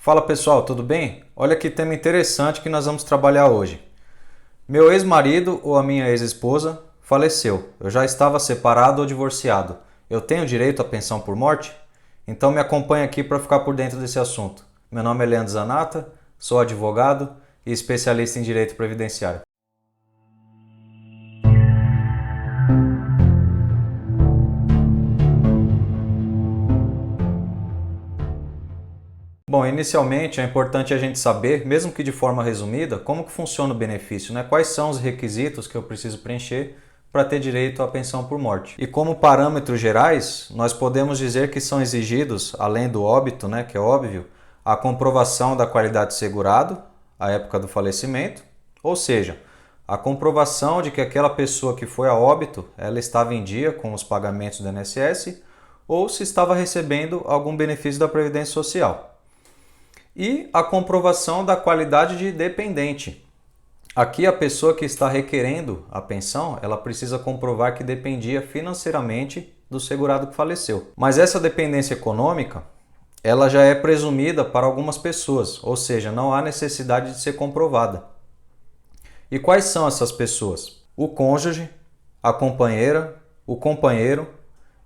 Fala pessoal, tudo bem? Olha que tema interessante que nós vamos trabalhar hoje. Meu ex-marido ou a minha ex-esposa faleceu. Eu já estava separado ou divorciado. Eu tenho direito à pensão por morte? Então me acompanhe aqui para ficar por dentro desse assunto. Meu nome é Leandro Zanata, sou advogado e especialista em direito previdenciário. Bom, inicialmente é importante a gente saber, mesmo que de forma resumida, como que funciona o benefício, né? Quais são os requisitos que eu preciso preencher para ter direito à pensão por morte. E como parâmetros gerais, nós podemos dizer que são exigidos, além do óbito, né, que é óbvio, a comprovação da qualidade do segurado à época do falecimento, ou seja, a comprovação de que aquela pessoa que foi a óbito, ela estava em dia com os pagamentos do INSS ou se estava recebendo algum benefício da Previdência Social. E a comprovação da qualidade de dependente. Aqui a pessoa que está requerendo a pensão, ela precisa comprovar que dependia financeiramente do segurado que faleceu. Mas essa dependência econômica, ela já é presumida para algumas pessoas, ou seja, não há necessidade de ser comprovada. E quais são essas pessoas? O cônjuge, a companheira, o companheiro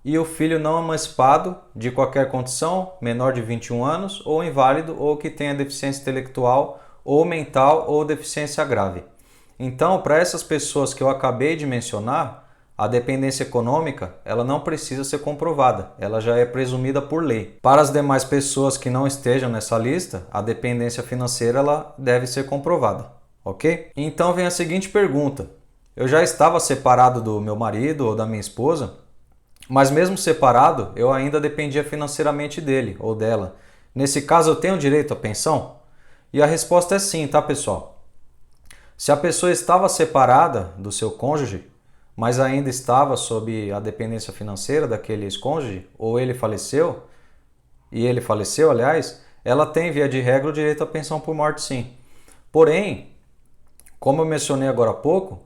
e o filho não emancipado de qualquer condição, menor de 21 anos, ou inválido, ou que tenha deficiência intelectual, ou mental, ou deficiência grave. Então, para essas pessoas que eu acabei de mencionar, a dependência econômica ela não precisa ser comprovada, ela já é presumida por lei. Para as demais pessoas que não estejam nessa lista, a dependência financeira ela deve ser comprovada, ok? Então vem a seguinte pergunta: eu já estava separado do meu marido ou da minha esposa, mas mesmo separado, eu ainda dependia financeiramente dele ou dela. Nesse caso, eu tenho direito à pensão? E a resposta é sim, tá, pessoal? Se a pessoa estava separada do seu cônjuge, mas ainda estava sob a dependência financeira daquele ex-cônjuge, ou ele faleceu, aliás, ela tem, via de regra, o direito à pensão por morte, sim. Porém, como eu mencionei agora há pouco,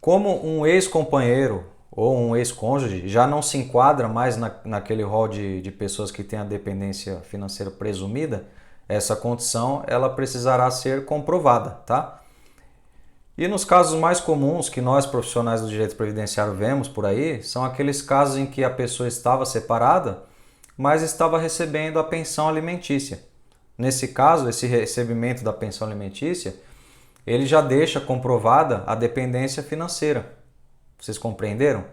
como um ex-companheiro ou um ex-cônjuge já não se enquadra mais naquele rol de pessoas que têm a dependência financeira presumida, essa condição ela precisará ser comprovada, tá? E nos casos mais comuns que nós profissionais do direito previdenciário vemos por aí, são aqueles casos em que a pessoa estava separada, mas estava recebendo a pensão alimentícia. Nesse caso, esse recebimento da pensão alimentícia, ele já deixa comprovada a dependência financeira. Vocês compreenderam?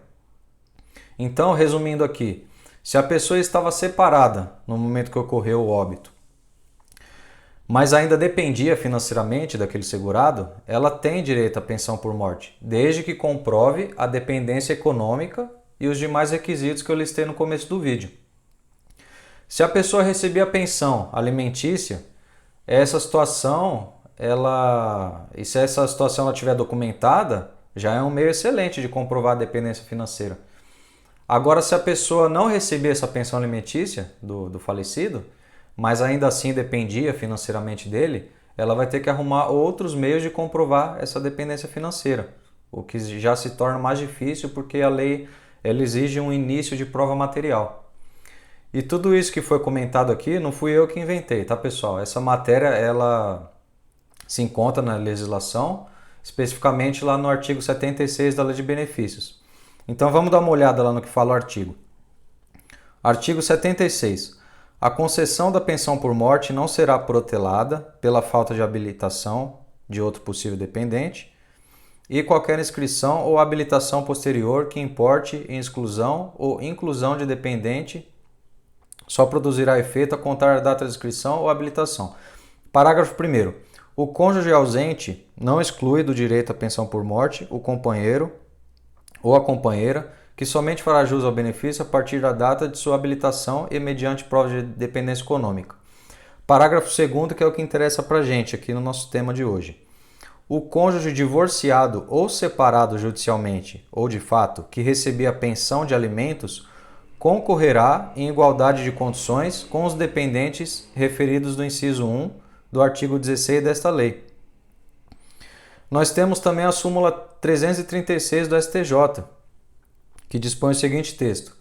Então, resumindo aqui, se a pessoa estava separada no momento que ocorreu o óbito, mas ainda dependia financeiramente daquele segurado, ela tem direito à pensão por morte, desde que comprove a dependência econômica e os demais requisitos que eu listei no começo do vídeo. Se a pessoa recebia a pensão alimentícia, essa situação, se essa situação ela estiver documentada, já é um meio excelente de comprovar a dependência financeira. Agora, se a pessoa não recebia essa pensão alimentícia do falecido, mas ainda assim dependia financeiramente dele, ela vai ter que arrumar outros meios de comprovar essa dependência financeira, o que já se torna mais difícil porque a lei ela exige um início de prova material. E tudo isso que foi comentado aqui não fui eu que inventei, tá, pessoal? Essa matéria ela se encontra na legislação, especificamente lá no artigo 76 da Lei de Benefícios. Então vamos dar uma olhada lá no que fala o artigo. Artigo 76. A concessão da pensão por morte não será protelada pela falta de habilitação de outro possível dependente e qualquer inscrição ou habilitação posterior que importe em exclusão ou inclusão de dependente só produzirá efeito a contar a data de inscrição ou habilitação. Parágrafo 1º. O cônjuge ausente não exclui do direito à pensão por morte o companheiro ou a companheira que somente fará jus ao benefício a partir da data de sua habilitação e mediante prova de dependência econômica. Parágrafo 2º, que é o que interessa para a gente aqui no nosso tema de hoje. O cônjuge divorciado ou separado judicialmente ou de fato que recebia pensão de alimentos concorrerá em igualdade de condições com os dependentes referidos no inciso 1 do artigo 16 desta lei. Nós temos também a súmula 336 do STJ, que dispõe o seguinte texto: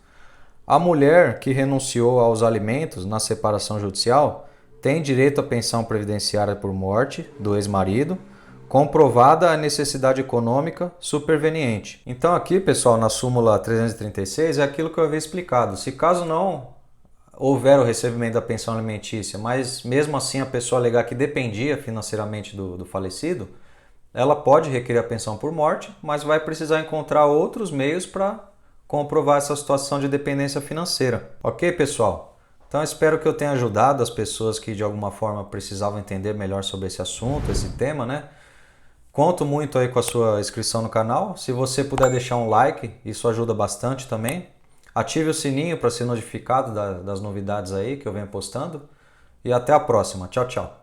a mulher que renunciou aos alimentos na separação judicial tem direito à pensão previdenciária por morte do ex-marido, comprovada a necessidade econômica superveniente. Então aqui, pessoal, na súmula 336 é aquilo que eu havia explicado. Se caso não houver o recebimento da pensão alimentícia, mas mesmo assim a pessoa alegar que dependia financeiramente do falecido, ela pode requerer a pensão por morte, mas vai precisar encontrar outros meios para comprovar essa situação de dependência financeira. Ok, pessoal? Então espero que eu tenha ajudado as pessoas que de alguma forma precisavam entender melhor sobre esse assunto, esse tema, né? Conto muito aí com a sua inscrição no canal. Se você puder deixar um like, isso ajuda bastante também. Ative o sininho para ser notificado das novidades aí que eu venho postando. E até a próxima. Tchau, tchau.